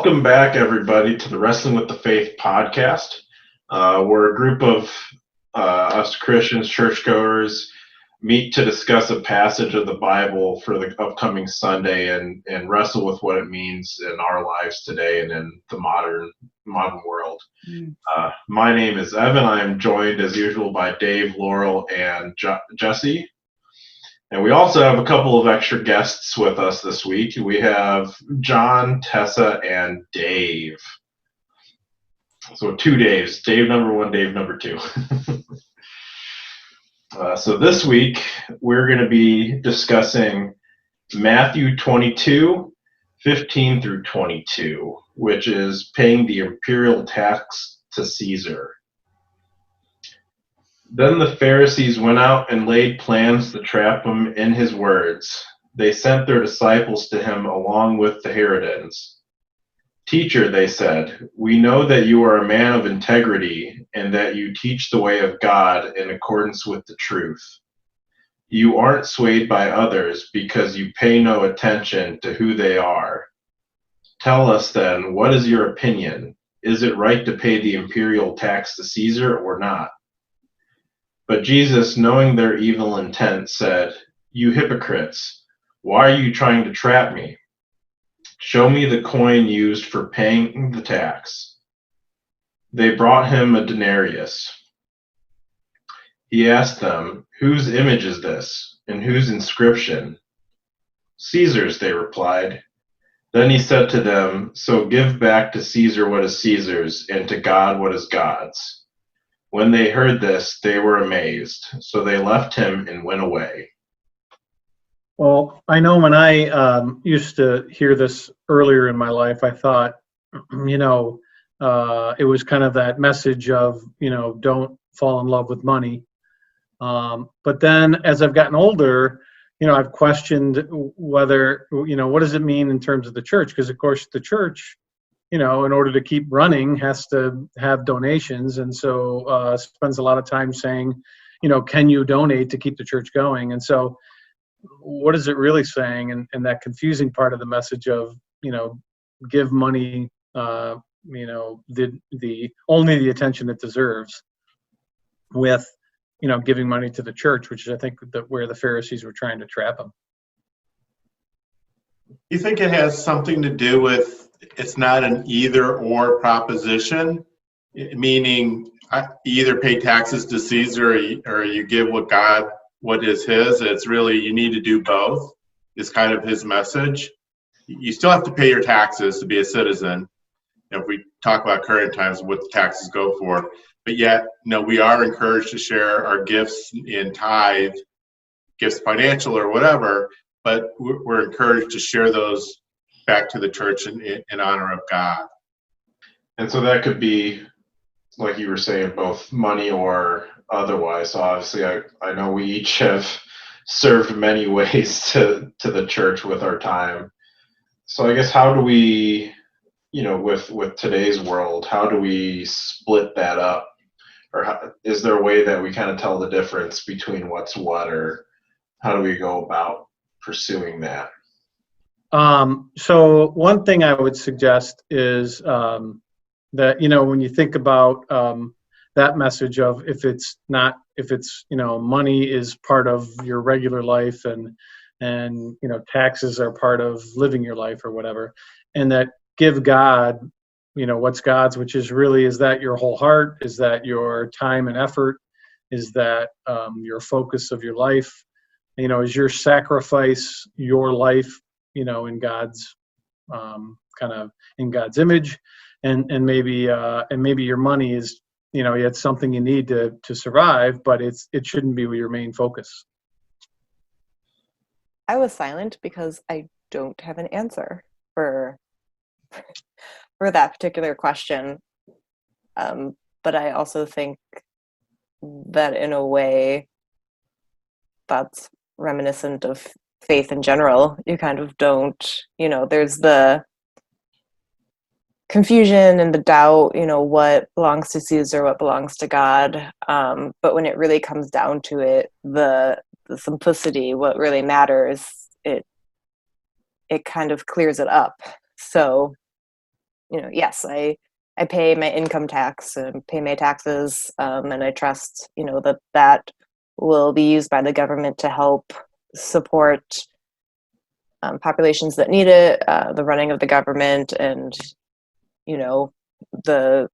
Welcome back, everybody, to the Wrestling with the Faith podcast. We're a group of us Christians, churchgoers, meet to discuss a passage of the Bible for the upcoming Sunday and wrestle with what it means in our lives today and in the modern world. My name is Evan. I am joined, as usual, by Dave, Laurel, and Jesse. And we also have a couple of extra guests with us this week. We have John, Tessa, and Dave. So 2 Daves. Dave number 1, Dave number 2. So this week, we're going to be discussing Matthew 22, 15 through 22, which is paying the imperial tax to Caesar. Then the Pharisees went out and laid plans to trap him in his words. They sent their disciples to him along with the Herodians. "Teacher," they said, "we know that you are a man of integrity and that you teach the way of God in accordance with the truth. You aren't swayed by others because you pay no attention to who they are. Tell us then, what is your opinion? Is it right to pay the imperial tax to Caesar or not?" But Jesus, knowing their evil intent, said, "You hypocrites, why are you trying to trap me? Show me the coin used for paying the tax." They brought him a denarius. He asked them, "Whose image is this, and whose inscription?" "Caesar's," they replied. Then he said to them, "So give back to Caesar what is Caesar's, and to God what is God's." When they heard this, they were amazed. So they left him and went away. Well, I know when I used to hear this earlier in my life, I thought, it was kind of that message of, don't fall in love with money. But then as I've gotten older, I've questioned whether, what does it mean in terms of the church? Because, of course, the church, in order to keep running, has to have donations. And so spends a lot of time saying, can you donate to keep the church going? And so what is it really saying? And that confusing part of the message of, give money, the only the attention it deserves with, giving money to the church, which is, I think, where the Pharisees were trying to trap him. You think it has something to do with it's not an either or proposition, meaning you either pay taxes to Caesar or you give what is his. It's really, you need to do both, is kind of his message. You still have to pay your taxes to be a citizen. If we talk about current times, what the taxes go for. But yet, we are encouraged to share our gifts in tithe, gifts financial or whatever, but we're encouraged to share those back to the church in honor of God. And so that could be, like you were saying, both money or otherwise. So obviously, I know we each have served many ways to the church with our time. So I guess how do we, with today's world, how do we split that up? Or is there a way that we kind of tell the difference between what's what, or how do we go about pursuing that? So one thing I would suggest is that, when you think about that message of if it's money is part of your regular life and taxes are part of living your life or whatever, and that give God, what's God's, which is really, is that your whole heart? Is that your time and effort? Is that your focus of your life? Is your sacrifice your life, in God's kind of in God's image, and maybe your money is, it's something you need to survive, but it shouldn't be your main focus. I was silent because I don't have an answer for that particular question, but I also think that in a way that's reminiscent of faith in general. You kind of don't, there's the confusion and the doubt, what belongs to Caesar, what belongs to God. But when it really comes down to it, the simplicity, what really matters, it kind of clears it up. So yes, I pay my income tax and pay my taxes, and I trust, that will be used by the government to help support populations that need it, the running of the government, and the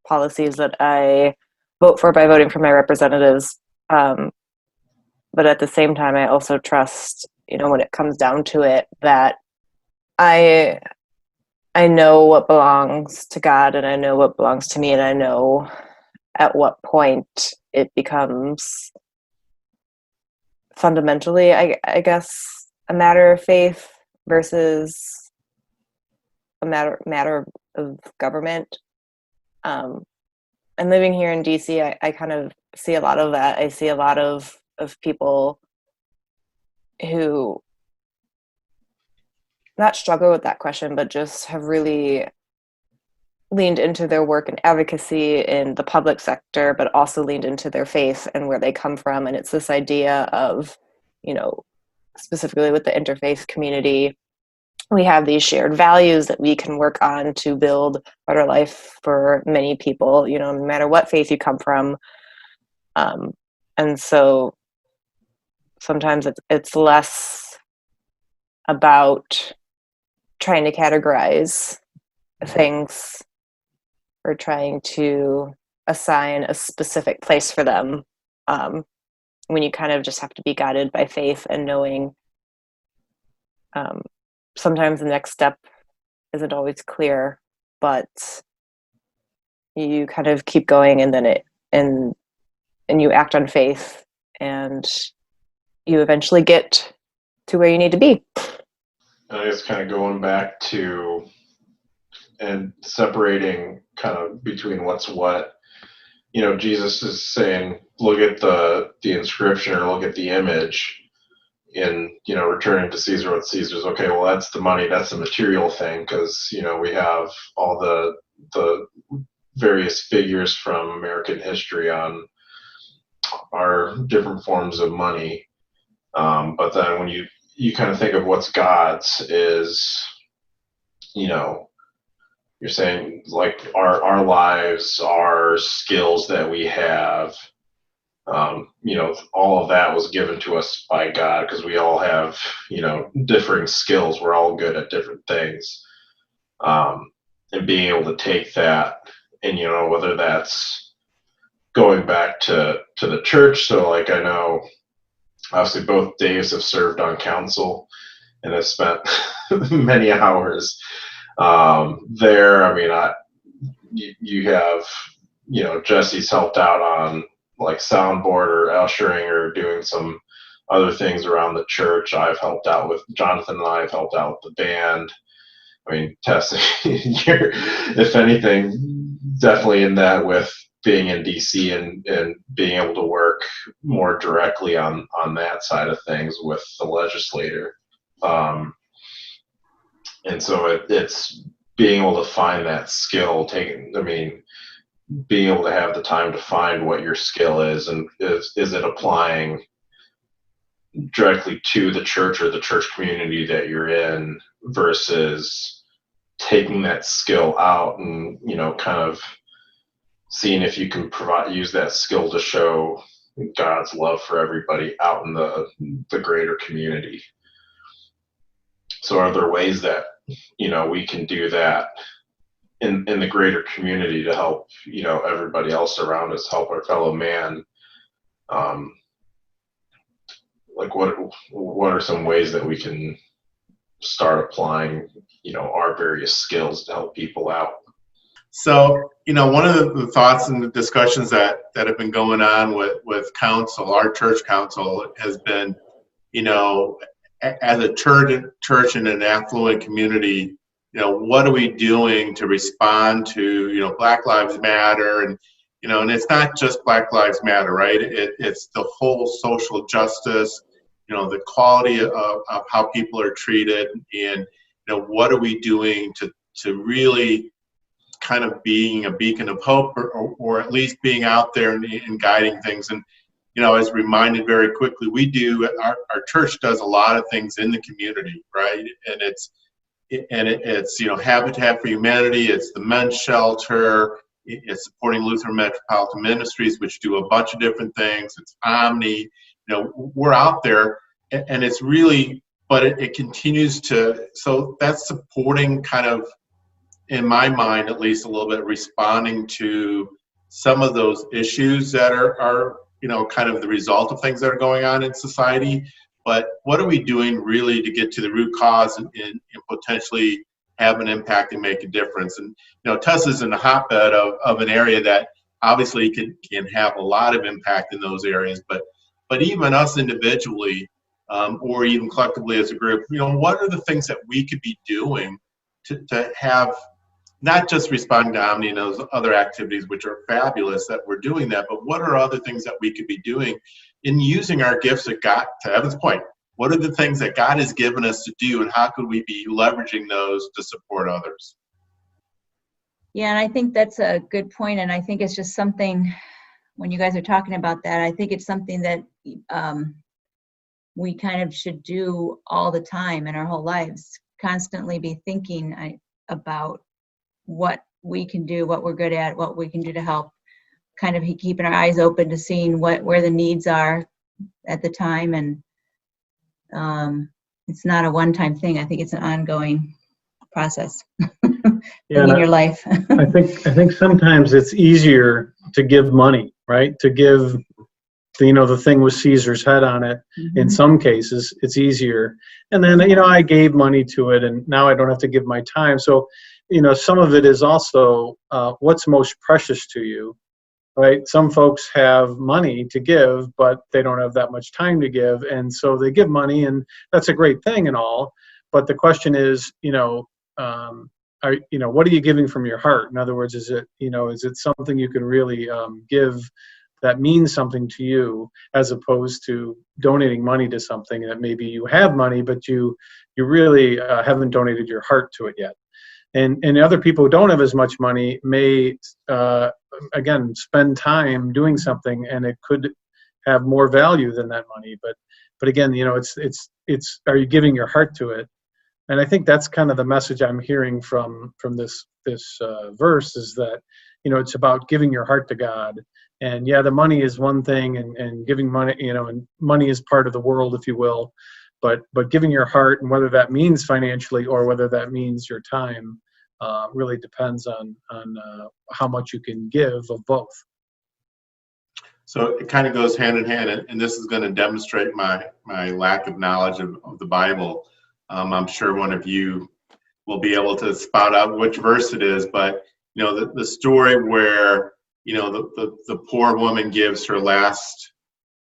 policies that I vote for by voting for my representatives. But at the same time, I also trust, when it comes down to it, that I I know what belongs to God, and I know what belongs to me, and I know at what point it becomes fundamentally, I guess, a matter of faith versus a matter of government. Um, and living here in DC, I kind of see a lot of that. I see a lot of people who not struggle with that question, but just have really leaned into their work and advocacy in the public sector, but also leaned into their faith and where they come from. And it's this idea of, specifically with the interfaith community, we have these shared values that we can work on to build a better life for many people, no matter what faith you come from. And so sometimes it's less about trying to categorize things or trying to assign a specific place for them, when you kind of just have to be guided by faith and knowing sometimes the next step isn't always clear, but you kind of keep going, and then and you act on faith, and you eventually get to where you need to be. I guess kind of going back to and separating kind of between what's what. Jesus is saying, look at the inscription or look at the image, in returning to Caesar what Caesar's. Okay, well, that's the money, that's the material thing, because we have all the various figures from American history on our different forms of money. But then when you kind of think of what's God's is, you're saying like our lives, our skills that we have, all of that was given to us by God, because we all have, differing skills. We're all good at different things. And being able to take that and, whether that's going back to the church. So like, I know obviously both Daves have served on council and have spent many hours there. I mean, you have, Jesse's helped out on like soundboard or ushering or doing some other things around the church. I've helped out with Jonathan, and I have helped out with the band. I mean, Tess, you're, if anything, definitely in that with being in DC and being able to work more directly on that side of things with the legislator. And so it's being able to find that skill, being able to have the time to find what your skill is, and is it applying directly to the church or the church community that you're in, versus taking that skill out and kind of seeing if you can use that skill to show God's love for everybody out in the greater community. So are there ways that we can do that in the greater community to help everybody else around us, help our fellow man? Like what are some ways that we can start applying our various skills to help people out? So, one of the thoughts and the discussions that have been going on with council, our church council, has been, as a church in an affluent community, what are we doing to respond to, Black Lives Matter? And it's not just Black Lives Matter, right? It's the whole social justice, the quality of how people are treated, and, what are we doing to really kind of being a beacon of hope, or at least being out there and guiding things. And, as reminded very quickly, our church does a lot of things in the community, right? And it's It's, Habitat for Humanity, it's the men's shelter, it's supporting Lutheran Metropolitan Ministries, which do a bunch of different things. It's Omni, we're out there, and it's really, but it continues to, so that's supporting kind of, in my mind at least, a little bit responding to some of those issues that are kind of the result of things that are going on in society. But what are we doing really to get to the root cause and potentially have an impact and make a difference? And Tuss in the hotbed of an area that obviously can have a lot of impact in those areas. But even us individually, or even collectively as a group, what are the things that we could be doing to have, not just responding to Omni and those other activities, which are fabulous that we're doing that, but what are other things that we could be doing in using our gifts that God, to Evan's point, what are the things that God has given us to do, and how could we be leveraging those to support others? Yeah, and I think that's a good point, and I think it's just something, when you guys are talking about that, I think it's something that we kind of should do all the time in our whole lives, constantly be thinking about what we can do, what we're good at, what we can do to help, kind of keeping our eyes open to seeing where the needs are at the time. And it's not a one-time thing. I think it's an ongoing process in your life. I think sometimes it's easier to give money, right? To give the thing with Caesar's head on it. Mm-hmm. In some cases, it's easier. And then, I gave money to it, and now I don't have to give my time. So, some of it is also what's most precious to you, right? Some folks have money to give, but they don't have that much time to give. And so they give money, and that's a great thing and all. But the question is, what are you giving from your heart? In other words, is it something you can really give that means something to you, as opposed to donating money to something that maybe you have money, but you really haven't donated your heart to it yet. And other people who don't have as much money may, again, spend time doing something, and it could have more value than that money. But again, it's are you giving your heart to it? And I think that's kind of the message I'm hearing from this verse, is that it's about giving your heart to God. And yeah, the money is one thing, and giving money, and money is part of the world, if you will. But giving your heart, and whether that means financially or whether that means your time, really depends on how much you can give of both. So it kind of goes hand in hand, and this is going to demonstrate my lack of knowledge of the Bible. I'm sure one of you will be able to spot out which verse it is, but the story where the poor woman gives her last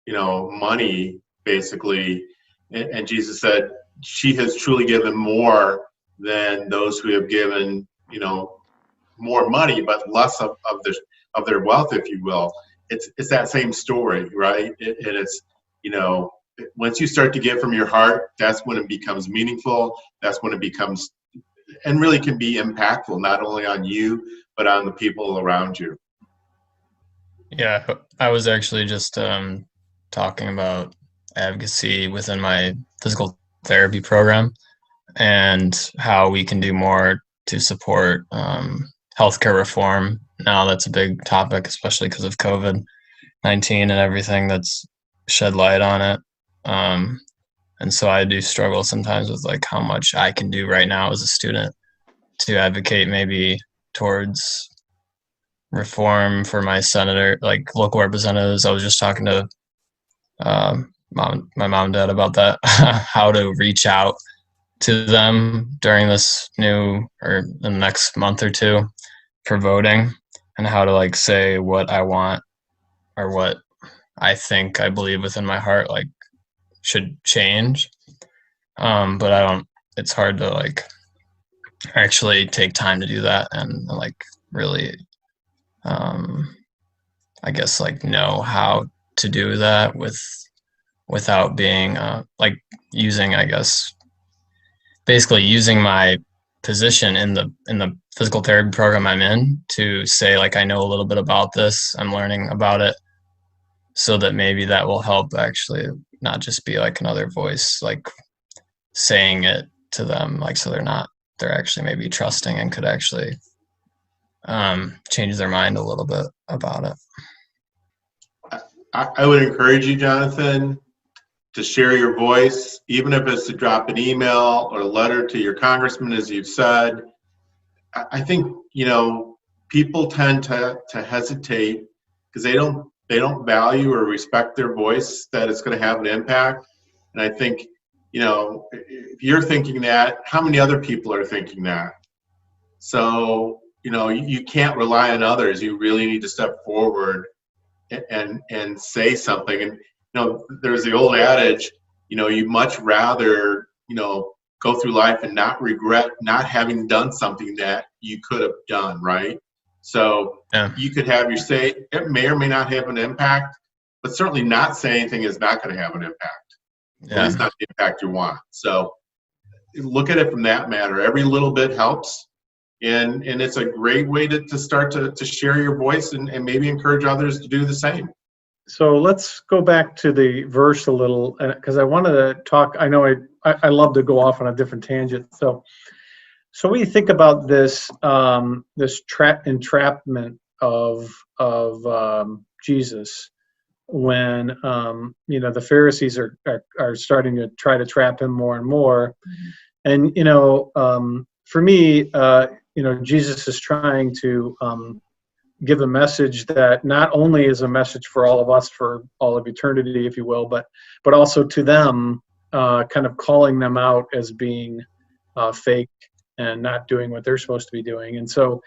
money, basically, and Jesus said she has truly given more than those who have given more money but less of their wealth, if you will. It's that same story, right? And it's once you start to give from your heart, that's when it becomes meaningful. That's when it becomes, and really can be impactful, not only on you but on the people around you. Yeah, I was actually just talking about advocacy within my physical therapy program, and how we can do more to support healthcare reform. Now that's a big topic, especially because of COVID-19 and everything that's shed light on it. And so I do struggle sometimes with how much I can do right now as a student to advocate maybe towards reform for my senator, local representatives. I was just talking to my mom and dad about that, how to reach out to them during this the next month or two for voting, and how to say what I want or what I think I believe within my heart should change. But it's hard to actually take time to do that, and really I guess know how to do that without being using, I guess, basically using my position in the physical therapy program I'm in to say I know a little bit about this, I'm learning about it, so that maybe that will help actually not just be another voice saying it to them, so they're not they're actually maybe trusting and could actually change their mind a little bit about it. I would encourage you, Jonathan, to share your voice, even if it's to drop an email or a letter to your congressman, as you've said. I think, people tend to hesitate because they don't value or respect their voice, that it's going to have an impact. And I think, if you're thinking that, how many other people are thinking that? So, you can't rely on others. You really need to step forward and say something. And, there's the old adage, you much rather, go through life and not regret not having done something that you could have done, right? So Yeah. you could have your say, it may or may not have an impact, but certainly not saying anything is not going to have an impact. At least not the impact you want. So look at it from that matter. Every little bit helps. And it's a great way to start to share your voice and maybe encourage others to do the same. So let's go back to the verse a little, because I wanted to talk. I know I love to go off on a different tangent. So when you think about this entrapment of Jesus, when the Pharisees are starting to try to trap him more and more, and for me, Jesus is trying to give a message that not only is a message for all of us for all of eternity, if you will, but also to them, kind of calling them out as being fake and not doing what they're supposed to be doing. And so,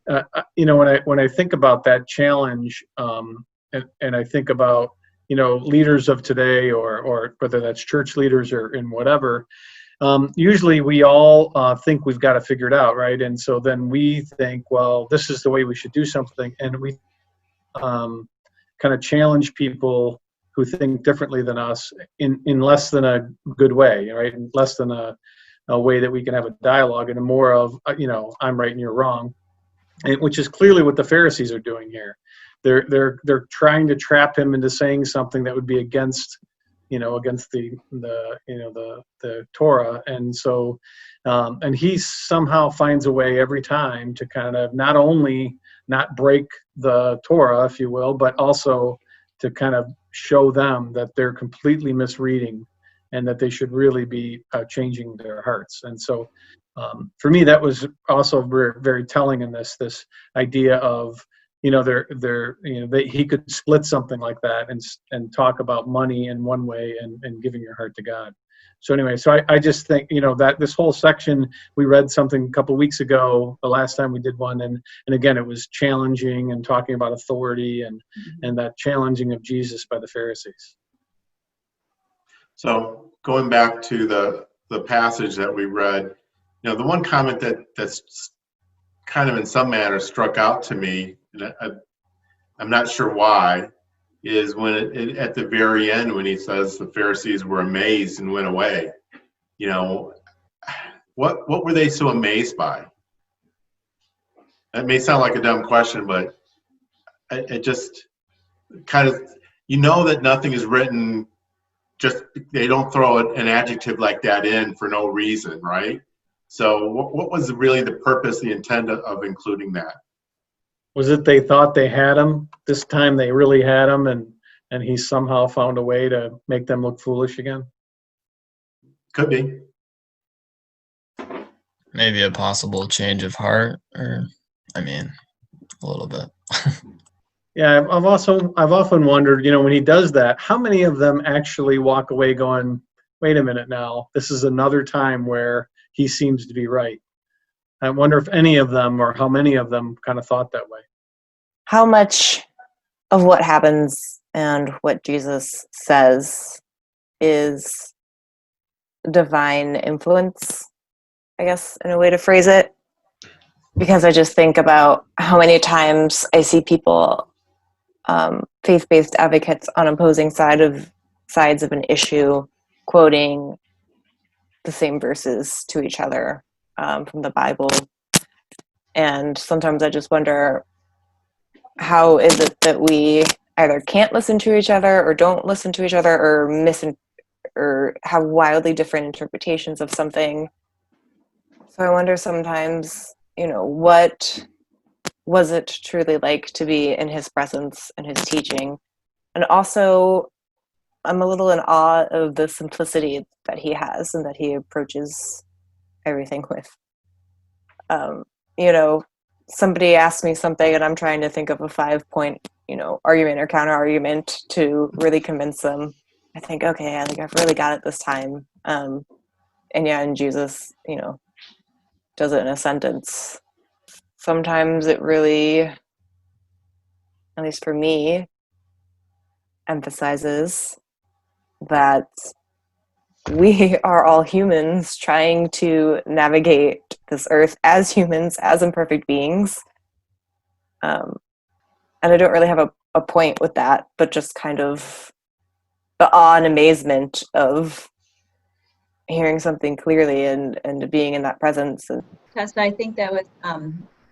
when I think about that challenge, and I think about leaders of today, or whether that's church leaders or in whatever. Usually we all think we've got to figure it out, right? And so then we think, well, this is the way we should do something. And we kind of challenge people who think differently than us in less than a good way, right? In less than a way that we can have a dialogue, and a more of, I'm right and you're wrong, which is clearly what the Pharisees are doing here. They're trying to trap him into saying something that would be against the Torah. And so, and he somehow finds a way every time to kind of not only not break the Torah, if you will, but also to kind of show them that they're completely misreading and that they should really be changing their hearts. And so, for me, that was also very, very telling in this idea of, he could split something like that and talk about money in one way and giving your heart to God. So anyway, I just think, that this whole section, we read something a couple of weeks ago, the last time we did one, and again, it was challenging and talking about authority and that challenging of Jesus by the Pharisees. So going back to the passage that we read, the one comment that's kind of in some manner struck out to me, and I'm not sure why, is when at the very end, when he says the Pharisees were amazed and went away. What were they so amazed by? That may sound like a dumb question, but it just kind of, that nothing is written, just they don't throw an adjective like that in for no reason, right? So what was really the purpose, the intent of including that? Was it they thought they had him? This time they really had him, and he somehow found a way to make them look foolish again? Could be. Maybe a possible change of heart, or a little bit. Yeah, I've often wondered, when he does that, how many of them actually walk away going, wait a minute now, this is another time where he seems to be right. I wonder if any of them, or how many of them, kind of thought that way. How much of what happens and what Jesus says is divine influence, I guess, in a way to phrase it? Because I just think about how many times I see people, faith-based advocates on opposing sides of an issue, quoting the same verses to each other from the Bible. And sometimes I just wonder, how is it that we either can't listen to each other or don't listen to each other or have wildly different interpretations of something? So I wonder sometimes, what was it truly like to be in his presence and his teaching? And also, I'm a little in awe of the simplicity that he has and that he approaches everything with. Um, you know, Somebody asks me something and I'm trying to think of a 5 point, argument or counter argument to really convince them. I think, okay, I think I've really got it this time. And Jesus, does it in a sentence. Sometimes it really, at least for me, emphasizes that we are all humans trying to navigate this earth as humans, as imperfect beings. And I don't really have a point with that, but just kind of the awe and amazement of hearing something clearly and being in that presence. Tessa, I think that was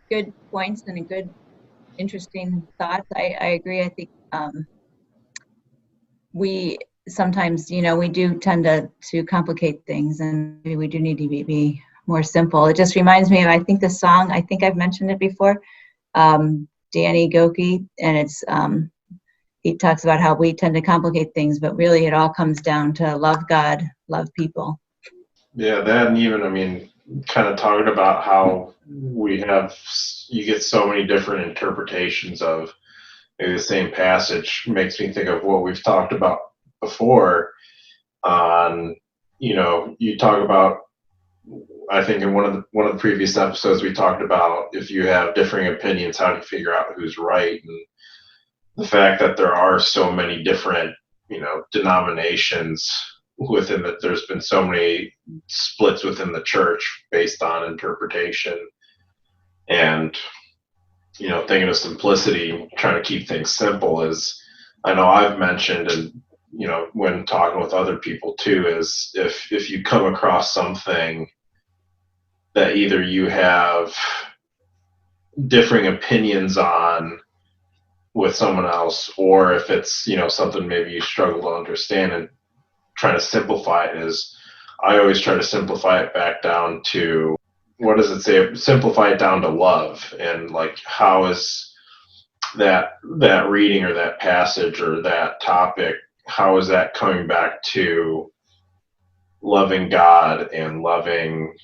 good points and a good, interesting thoughts. I agree. I think we sometimes, we do tend to complicate things, and we do need to be more simple. It just reminds me of, I think the song, I think I've mentioned it before, Danny Goki, and it's he talks about how we tend to complicate things, but really it all comes down to love God, love people. Yeah, that, and even, kind of talking about how you get so many different interpretations of maybe the same passage makes me think of what we've talked about before on, you talk about, I think in one of the previous episodes we talked about if you have differing opinions, how do you figure out who's right? And the fact that there are so many different, denominations within that, there's been so many splits within the church based on interpretation, and thinking of simplicity, trying to keep things simple is, I know I've mentioned, and when talking with other people too, is if you come across something that either you have differing opinions on with someone else, or if it's something maybe you struggle to understand, and trying to simplify it, is I always try to simplify it back down to, what does it say, simplify it down to love, and like how is that reading or that passage or that topic, how is that coming back to loving God and loving,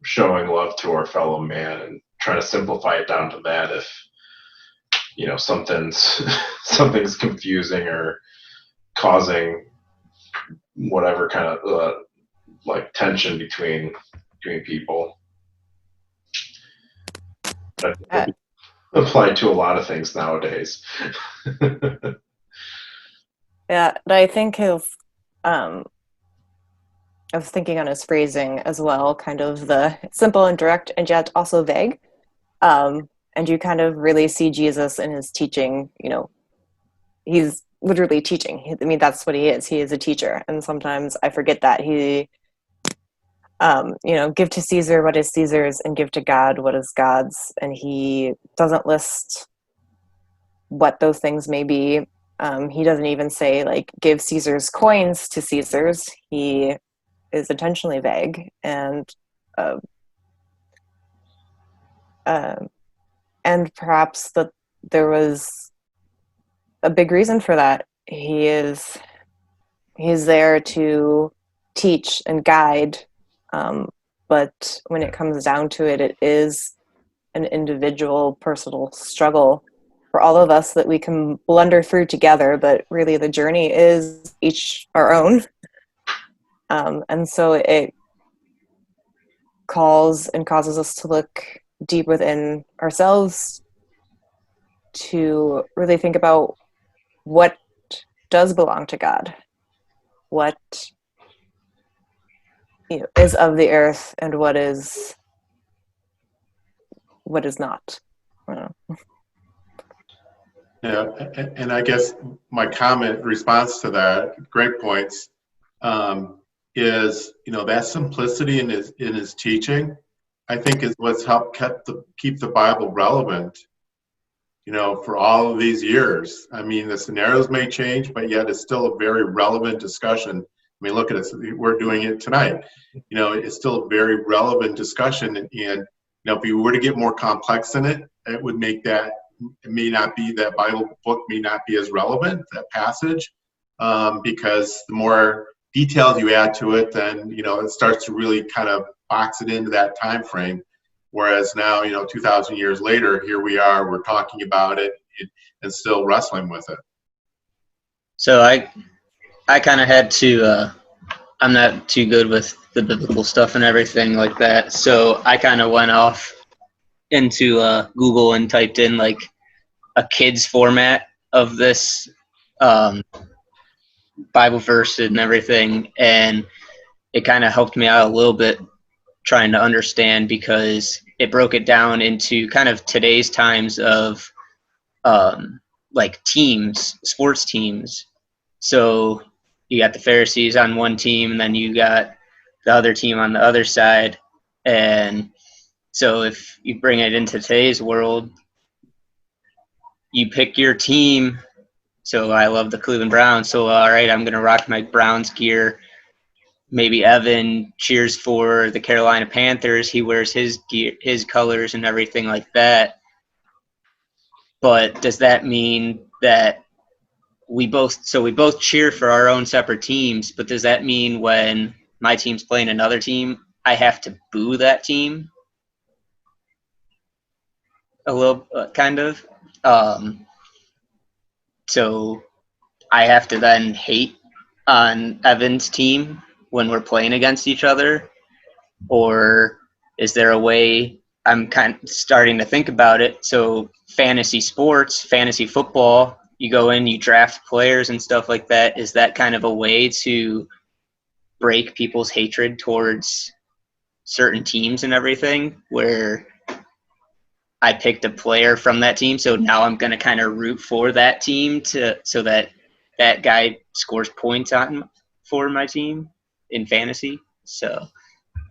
showing love to our fellow man, and trying to simplify it down to that if something's something's confusing or causing whatever kind of like tension between people. That Uh, applied to a lot of things nowadays. yeah, but I think I was thinking on his phrasing as well, kind of the simple and direct and yet also vague. And you kind of really see Jesus in his teaching, he's literally teaching. I mean, that's what he is. He is a teacher. And sometimes I forget that he, give to Caesar what is Caesar's and give to God what is God's. And he doesn't list what those things may be. He doesn't even say, like, give Caesar's coins to Caesar's. He is intentionally vague, and perhaps that there was a big reason for that. He's there to teach and guide, but when it comes down to it, it is an individual, personal struggle for all of us that we can blunder through together. But really, the journey is each our own, and so it calls and causes us to look deep within ourselves to really think about what does belong to God, what is of the earth, and what is not. I don't know. Yeah, and I guess my comment response to that, great points, is that simplicity in his teaching, I think, is what's helped keep the Bible relevant, for all of these years. I mean, the scenarios may change, but yet it's still a very relevant discussion I mean, look at us. We're doing it tonight. You know, it's still a very relevant discussion. And you know, if we were to get more complex in it, it would make that, it may not be, that Bible book may not be as relevant, that passage, because the more details you add to it, then, you know, it starts to really kind of box it into that time frame. Whereas now, you know, 2,000 years later, here we are, we're talking about it and still wrestling with it. So I kind of had to, I'm not too good with the biblical stuff and everything like that. So I kind of went off into Google and typed in like a kid's format of this Bible verse and everything. And it kind of helped me out a little bit trying to understand, because it broke it down into kind of today's times of like teams, sports teams. So you got the Pharisees on one team, and then you got the other team on the other side. And so if you bring it into today's world, you pick your team. So I love the Cleveland Browns. So, all right, I'm going to rock my Browns gear. Maybe Evan cheers for the Carolina Panthers. He wears his gear, his colors and everything like that. But does that mean that we both cheer for our own separate teams, but does that mean when my team's playing another team, I have to boo that team? A little, kind of. So I have to then hate on Evan's team when we're playing against each other? Or is there a way, I'm kind of starting to think about it, so fantasy sports, fantasy football, you go in, you draft players and stuff like that, is that kind of a way to break people's hatred towards certain teams and everything, where I picked a player from that team, so now I'm going to kind of root for that team so that that guy scores points on for my team in fantasy? So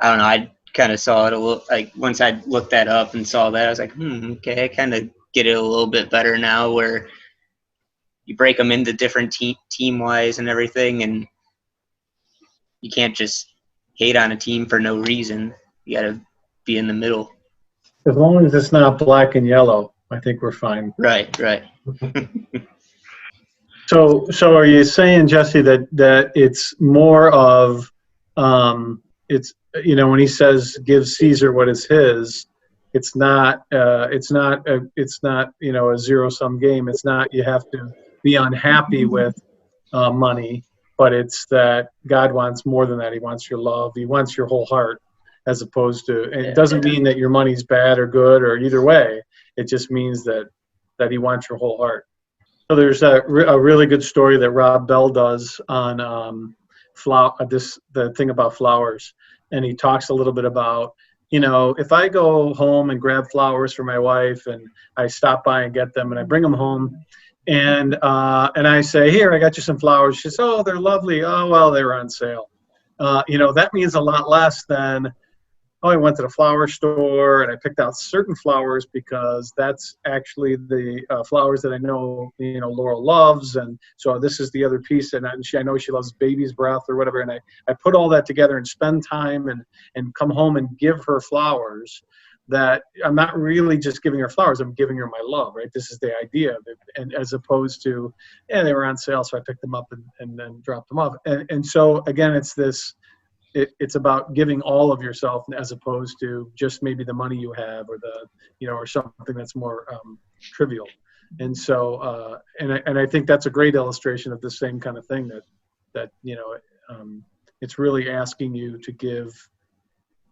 I don't know. I kind of saw it a little, like once I looked that up and saw that, I was like, okay, I kind of get it a little bit better now, where you break them into different team-wise and everything, and you can't just hate on a team for no reason. You got to be in the middle. As long as it's not black and yellow, I think we're fine. Right. So are you saying, Jesse, that it's more of, it's, you know, when he says give Caesar what is his, it's not you know, a zero-sum game. It's not you have to be unhappy with money, but it's that God wants more than that. He wants your love. He wants your whole heart, as opposed to, and it doesn't mean that your money's bad or good or either way. It just means that he wants your whole heart. So there's a really good story that Rob Bell does on the thing about flowers, and he talks a little bit about, you know, if I go home and grab flowers for my wife and I stop by and get them and I bring them home, and I say, here, I got you some flowers. She says, oh, they're lovely. Oh, well, they were on sale. You know, that means a lot less than, oh, I went to the flower store and I picked out certain flowers because that's actually the flowers that I know, you know, Laurel loves. And so this is the other piece. And I know she loves baby's breath or whatever. And I put all that together and spend time and come home and give her flowers. That I'm not really just giving her flowers, I'm giving her my love, right? This is the idea of it. And as opposed to, yeah, they were on sale, so I picked them up and then dropped them off. And so again, it's this, it's about giving all of yourself, as opposed to just maybe the money you have or the, you know, or something that's more trivial. And so, and I think that's a great illustration of the same kind of thing, that you know, it's really asking you to give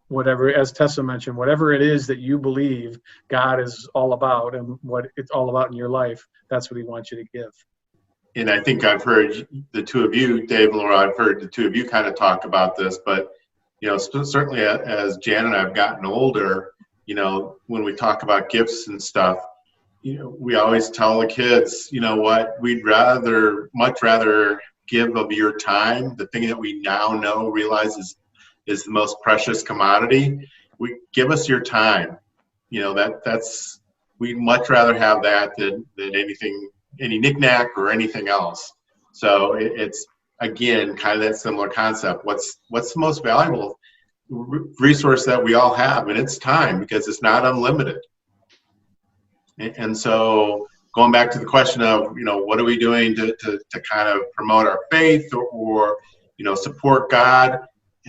whatever, as Tessa mentioned, whatever it is that you believe God is all about and what it's all about in your life, that's what he wants you to give. And I think I've heard the two of you, Dave and Laura, I've heard the two of you kind of talk about this, but, you know, certainly as Jan and I have gotten older, you know, when we talk about gifts and stuff, you know, we always tell the kids, you know what, we'd much rather give of your time, the thing that we now realize is the most precious commodity. We give us your time. You know, that's we'd much rather have that than anything, any knickknack or anything else. So again, kind of that similar concept. What's the most valuable resource that we all have? And it's time, because it's not unlimited. And so going back to the question of, what are we doing to kind of promote our faith or support God?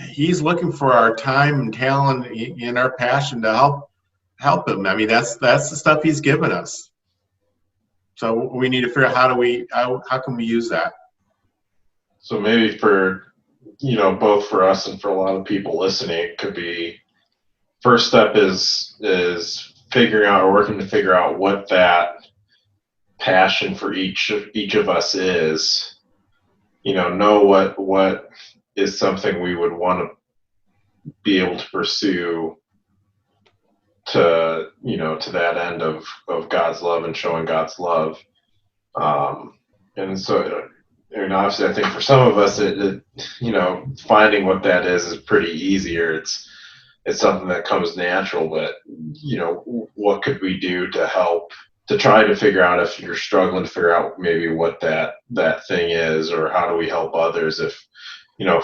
He's looking for our time and talent and our passion to help him. I mean, that's the stuff he's given us. So we need to figure out how can we use that? So maybe for, both for us and for a lot of people listening, it could be, first step is figuring out or working to figure out what that passion for each of us is. Know what is something we would want to be able to pursue to that end of God's love and showing God's love. And so, and obviously, I think for some of us, finding what that is pretty easier. It's something that comes natural, but what could we do to help to try to figure out, if you're struggling to figure out maybe what that thing is, or how do we help others? If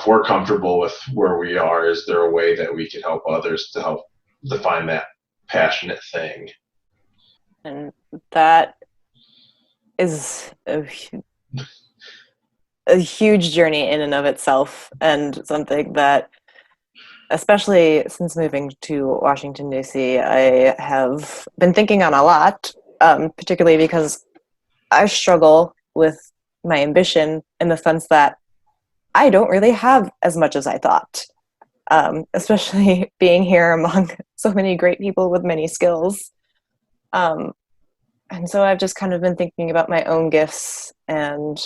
we're comfortable with where we are, is there a way that we can help others to help define that passionate thing? And that is a huge journey in and of itself, and something that, especially since moving to Washington, D.C., I have been thinking on a lot, particularly because I struggle with my ambition in the sense that I don't really have as much as I thought, especially being here among so many great people with many skills. And so I've just kind of been thinking about my own gifts, and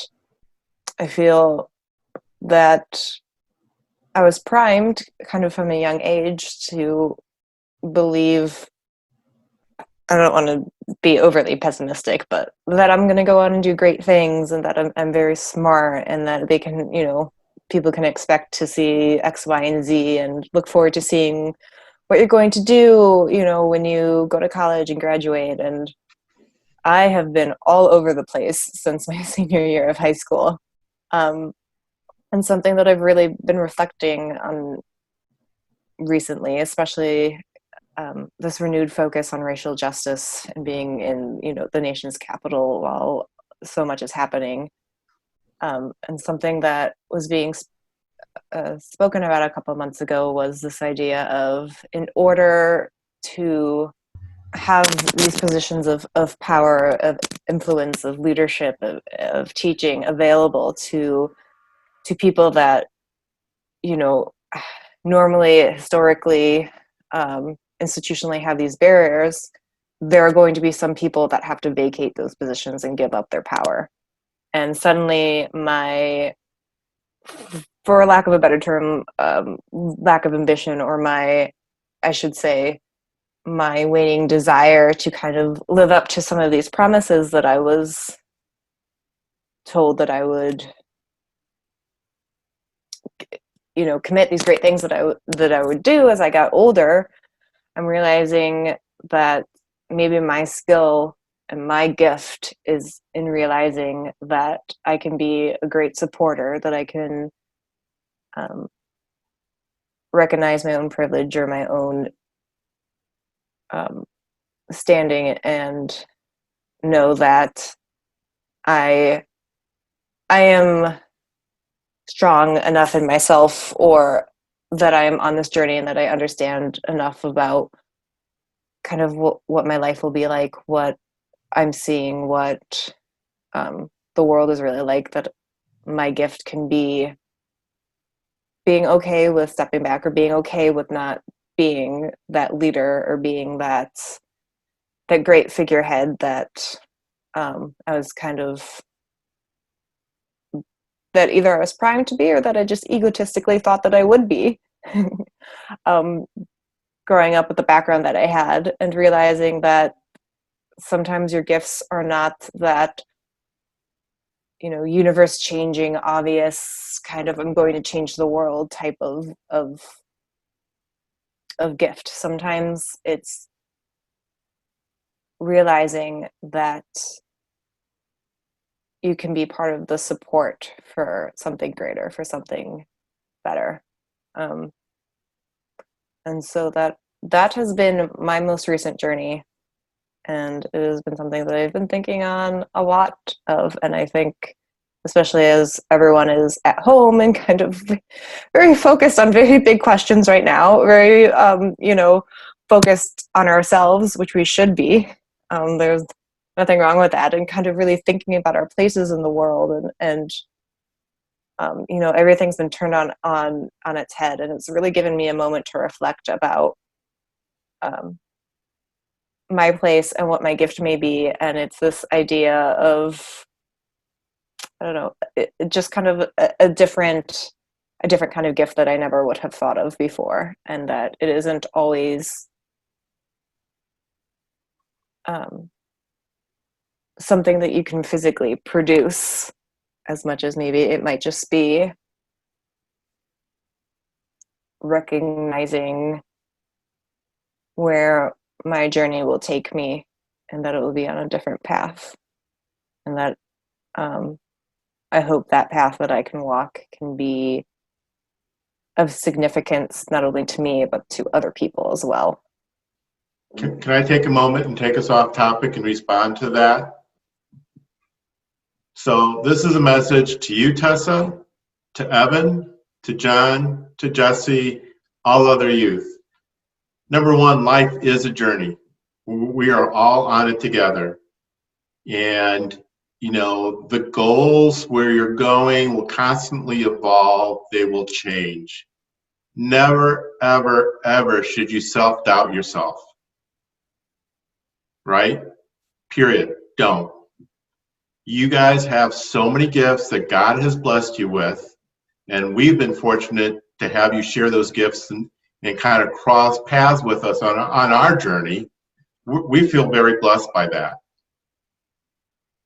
I feel that I was primed kind of from a young age to believe, I don't want to be overly pessimistic, but that I'm going to go out and do great things, and that I'm very smart, and that they can, people can expect to see X, Y, and Z, and look forward to seeing what you're going to do, when you go to college and graduate. And I have been all over the place since my senior year of high school. And something that I've really been reflecting on recently, especially this renewed focus on racial justice and being in, the nation's capital while so much is happening. And something that was being spoken about a couple months ago was this idea of, in order to have these positions of power, of influence, of leadership, of teaching available to people that, normally, historically, institutionally have these barriers, there are going to be some people that have to vacate those positions and give up their power. And suddenly for lack of a better term, lack of ambition, or I should say, my waning desire to kind of live up to some of these promises that I was told that I would, commit these great things that I would do as I got older. I'm realizing that maybe my skill and my gift is in realizing that I can be a great supporter, that I can recognize my own privilege or my own standing, and know that I am strong enough in myself, or that I am on this journey, and that I understand enough about kind of what my life will be like, what I'm seeing, what the world is really like, that my gift can be being okay with stepping back, or being okay with not being that leader, or being that great figurehead that I was kind of, that either I was primed to be, or that I just egotistically thought that I would be. Growing up with the background that I had, and realizing that sometimes your gifts are not that, universe changing, obvious kind of, I'm going to change the world type of gift. Sometimes it's realizing that you can be part of the support for something greater, for something better. And so that has been my most recent journey, and it has been something that I've been thinking on a lot of. And I think, especially as everyone is at home and kind of very focused on very big questions right now, very focused on ourselves, which we should be. There's nothing wrong with that, and kind of really thinking about our places in the world, and everything's been turned on its head, and it's really given me a moment to reflect about my place and what my gift may be. And it's this idea of, I don't know, just kind of a different kind of gift that I never would have thought of before, and that it isn't always something that you can physically produce, as much as maybe it might just be recognizing where my journey will take me, and that it will be on a different path, and that I hope that path that I can walk can be of significance not only to me but to other people as well. Can I take a moment and take us off topic and respond to that? So this is a message to you, Tessa, to Evan, to John, to Jesse, all other youth. Number one, life is a journey. We are all on it together. And, the goals where you're going will constantly evolve. They will change. Never, ever, ever should you self-doubt yourself. Right? Period. Don't. You guys have so many gifts that God has blessed you with, and we've been fortunate to have you share those gifts and kind of cross paths with us on our journey. We feel very blessed by that.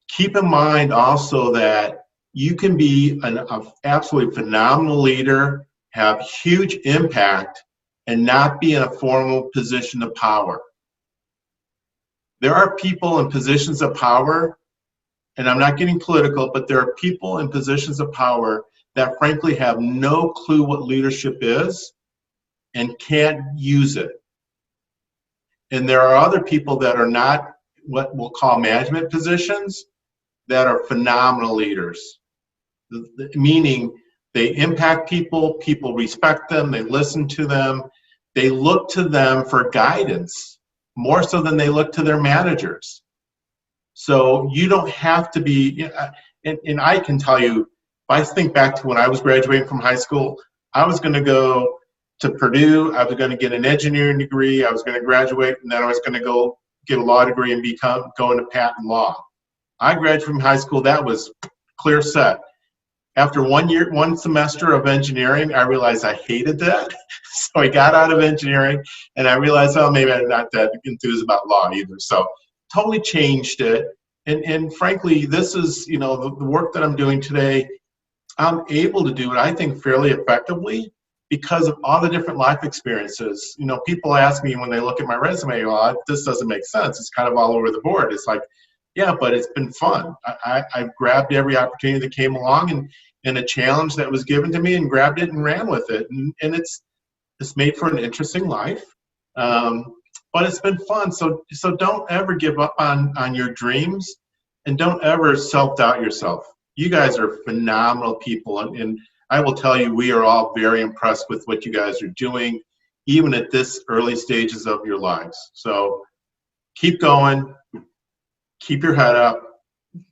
Keep in mind also that you can be an absolutely phenomenal leader, have huge impact, and not be in a formal position of power. There are people in positions of power, and I'm not getting political, but there are people in positions of power that frankly have no clue what leadership is and can't use it. And there are other people that are not what we'll call management positions that are phenomenal leaders, meaning they impact people, people respect them, they listen to them, they look to them for guidance more so than they look to their managers. So you don't have to be, and I can tell you, if I think back to when I was graduating from high school, I was going to go to Purdue, I was going to get an engineering degree, I was going to graduate, and then I was going to go get a law degree and go into patent law. I graduated from high school, that was clear set. After one semester of engineering, I realized I hated that. So I got out of engineering, and I realized, oh, maybe I'm not that enthused about law either. So totally changed it. And frankly, this is, the work that I'm doing today, I'm able to do it, I think, fairly effectively because of all the different life experiences. People ask me when they look at my resume, well, this doesn't make sense. It's kind of all over the board. It's like, yeah, but it's been fun. I've grabbed every opportunity that came along and a challenge that was given to me and grabbed it and ran with it. And it's made for an interesting life. But it's been fun. So don't ever give up on your dreams, and don't ever self-doubt yourself. You guys are phenomenal people. And I will tell you, we are all very impressed with what you guys are doing, even at this early stages of your lives. So keep going, keep your head up,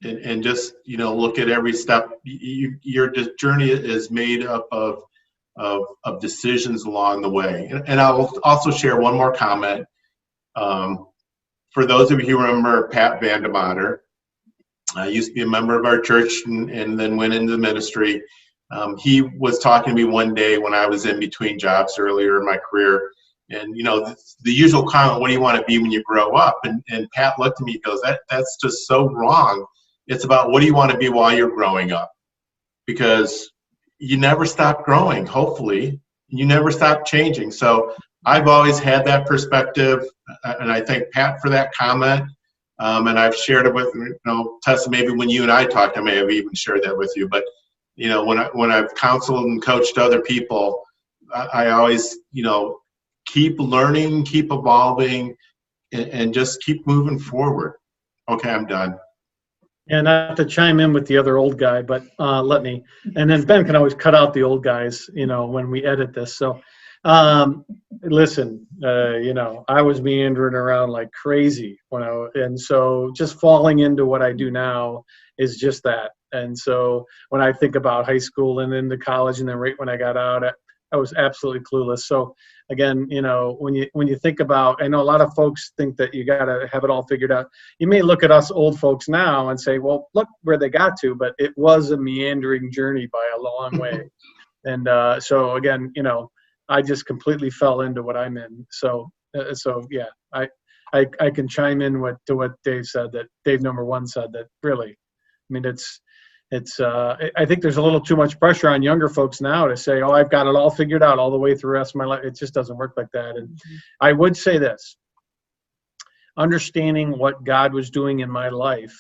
and just, look at every step. Your journey is made up of decisions along the way. And I'll also share one more comment. For those of you who remember Pat Vandemotter, I used to be a member of our church and then went into the ministry. He was talking to me one day when I was in between jobs earlier in my career. And, the usual comment, what do you want to be when you grow up? And Pat looked at me and goes, that's just so wrong. It's about what do you want to be while you're growing up? Because you never stop growing, hopefully. You never stop changing. So I've always had that perspective, and I thank Pat for that comment. And I've shared it with, Tessa, maybe when you and I talked, I may have even shared that with you. But, when I've counseled and coached other people, I always, keep learning, keep evolving, and just keep moving forward. Okay, I'm done. And not to chime in with the other old guy, but let me. And then Ben can always cut out the old guys, when we edit this. So, listen, I was meandering around like crazy and so just falling into what I do now is just that. And so when I think about high school and into college, and then right when I got out, I was absolutely clueless. So again, when you think about, I know a lot of folks think that you got to have it all figured out. You may look at us old folks now and say, well, look where they got to, but it was a meandering journey by a long way. And so again, I just completely fell into what I'm in. So yeah, I can chime in to what Dave said, that Dave number one said, that really, I mean, I think there's a little too much pressure on younger folks now to say, oh, I've got it all figured out all the way through the rest of my life. It just doesn't work like that. And I would say this, understanding what God was doing in my life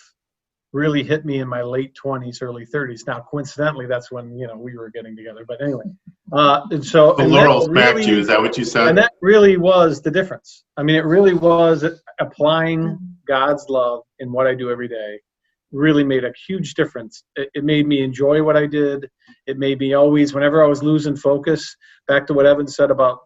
really hit me in my late 20s, early 30s. Now, coincidentally, that's when, we were getting together. But anyway, and so. The laurel smacked you, is that what you said? And that really was the difference. I mean, it really was applying God's love in what I do every day. Really made a huge difference. It made me enjoy what I did. It made me always, whenever I was losing focus, back to what Evan said about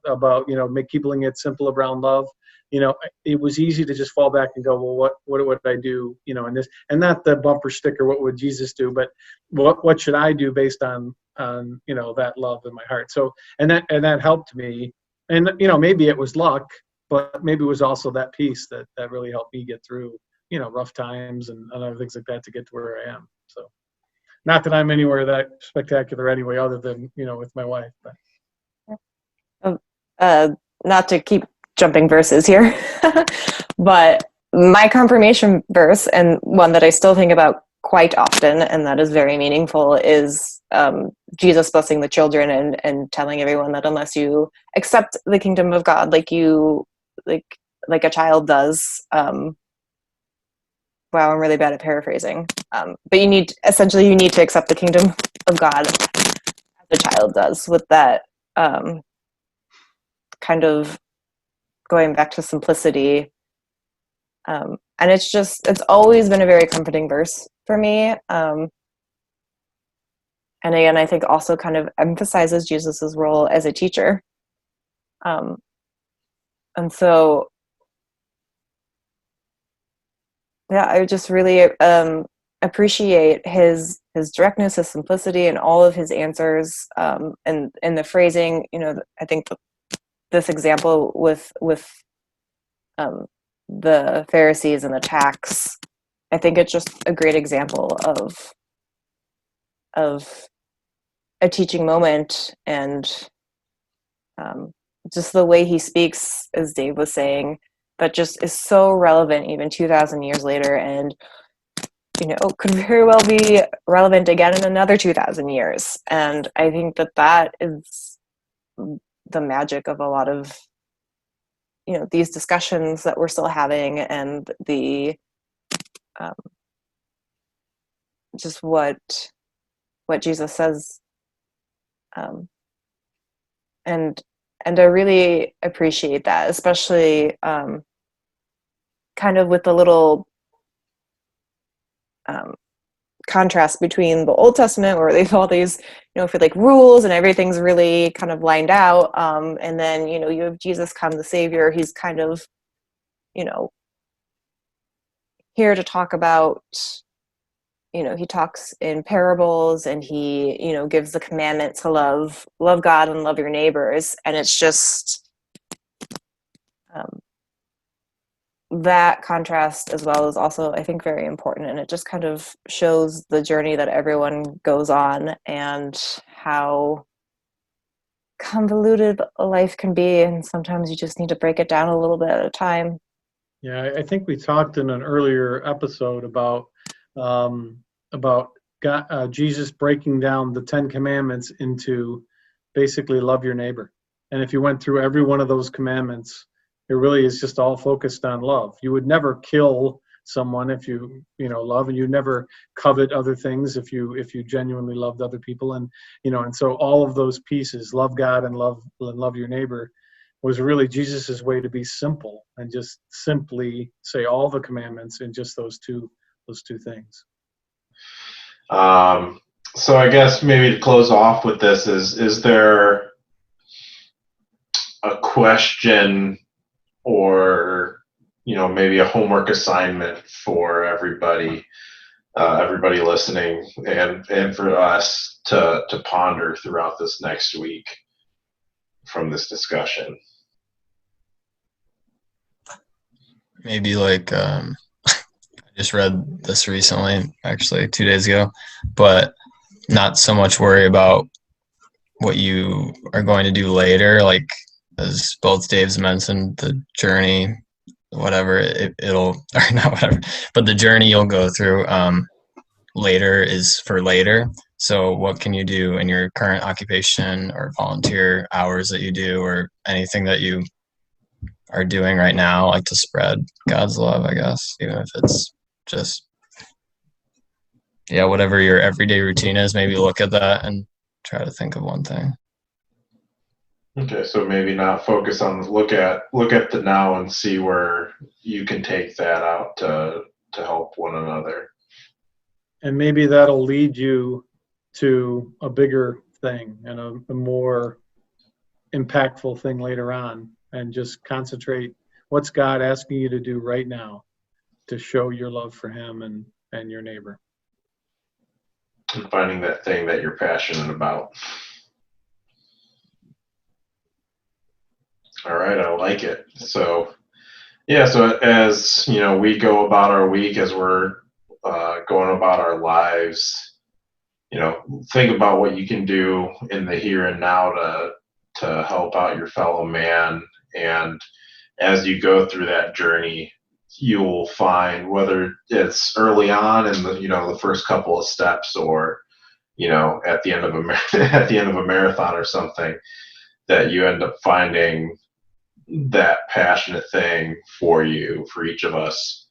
keeping it simple around love. It was easy to just fall back and go, well, what would I do? And this, and not the bumper sticker, what would Jesus do? But what should I do based on that love in my heart? So, and that helped me. And maybe it was luck, but maybe it was also that piece that really helped me get through rough times and other things like that to get to where I am. So, not that I'm anywhere that spectacular anyway, other than with my wife. But. Not to keep jumping verses here, but my confirmation verse, and one that I still think about quite often, and that is very meaningful, is Jesus blessing the children and telling everyone that unless you accept the kingdom of God like a child does. Wow, I'm really bad at paraphrasing. But you need to accept the kingdom of God as a child does, with that kind of going back to simplicity. And it's always been a very comforting verse for me. And again, I think also kind of emphasizes Jesus's role as a teacher. And so, yeah, I just really appreciate his directness, his simplicity, and all of his answers. And the phrasing, I think this example with the Pharisees and the tax, I think it's just a great example of a teaching moment, and just the way he speaks, as Dave was saying, that just is so relevant even 2,000 years later, and could very well be relevant again in another 2,000 years. And I think that is the magic of a lot of these discussions that we're still having, and the just what Jesus says, and I really appreciate that, especially kind of with the little contrast between the Old Testament, where they've all these, for like rules and everything's really kind of lined out. And then, you have Jesus come, the Savior. He's kind of, here to talk about, he talks in parables, and he, gives the commandment to love God and love your neighbors. And it's just, that contrast as well is also, I think, very important, and it just kind of shows the journey that everyone goes on and how convoluted life can be, and sometimes you just need to break it down a little bit at a time. Yeah, I think we talked in an earlier episode about God, Jesus breaking down the 10 Commandments into basically love your neighbor. And if you went through every one of those commandments, it really is just all focused on love. You would never kill someone if you love, and you never covet other things if you genuinely loved other people. And and so all of those pieces, love God and love your neighbor, was really Jesus's way to be simple and just simply say all the commandments in just those two things. So I guess maybe to close off with this is there a question or maybe a homework assignment for everybody listening and for us to ponder throughout this next week from this discussion? Maybe like I just read this recently, actually 2 days ago, but not so much worry about what you are going to do later, like as both Dave's mentioned, the journey, whatever it'll or not whatever, but the journey you'll go through later is for later. So what can you do in your current occupation or volunteer hours that you do, or anything that you are doing right now, like to spread God's love, I guess, even if it's just whatever your everyday routine is, maybe look at that and try to think of one thing. Okay, so maybe not focus on look at the now and see where you can take that out to help one another. And maybe that'll lead you to a bigger thing and a more impactful thing later on, and just concentrate, what's God asking you to do right now to show your love for him and your neighbor. And finding that thing that you're passionate about. All right, I like it. So as we go about our week, as we're going about our lives, think about what you can do in the here and now to help out your fellow man. And as you go through that journey, you'll find, whether it's early on in the first couple of steps, or at the end of a marathon or something, that you end up finding that passionate thing for each of us.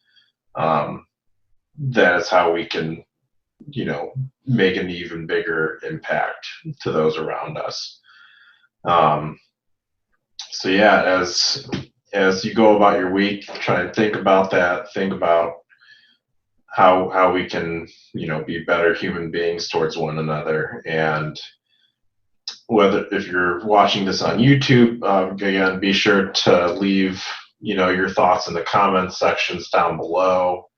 That is how we can make an even bigger impact to those around us. So as you go about your week, try and think about that. Think about how we can be better human beings towards one another. And if you're watching this on YouTube, again, be sure to leave your thoughts in the comments sections down below.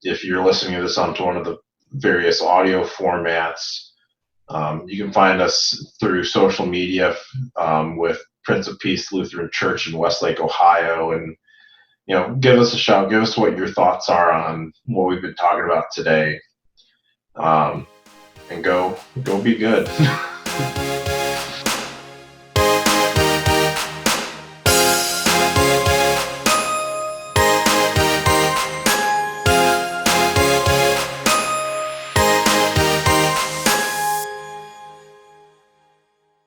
If you're listening to this onto one of the various audio formats, you can find us through social media with Prince of Peace Lutheran Church in Westlake, Ohio, and give us a shout. Give us what your thoughts are on what we've been talking about today, and go be good.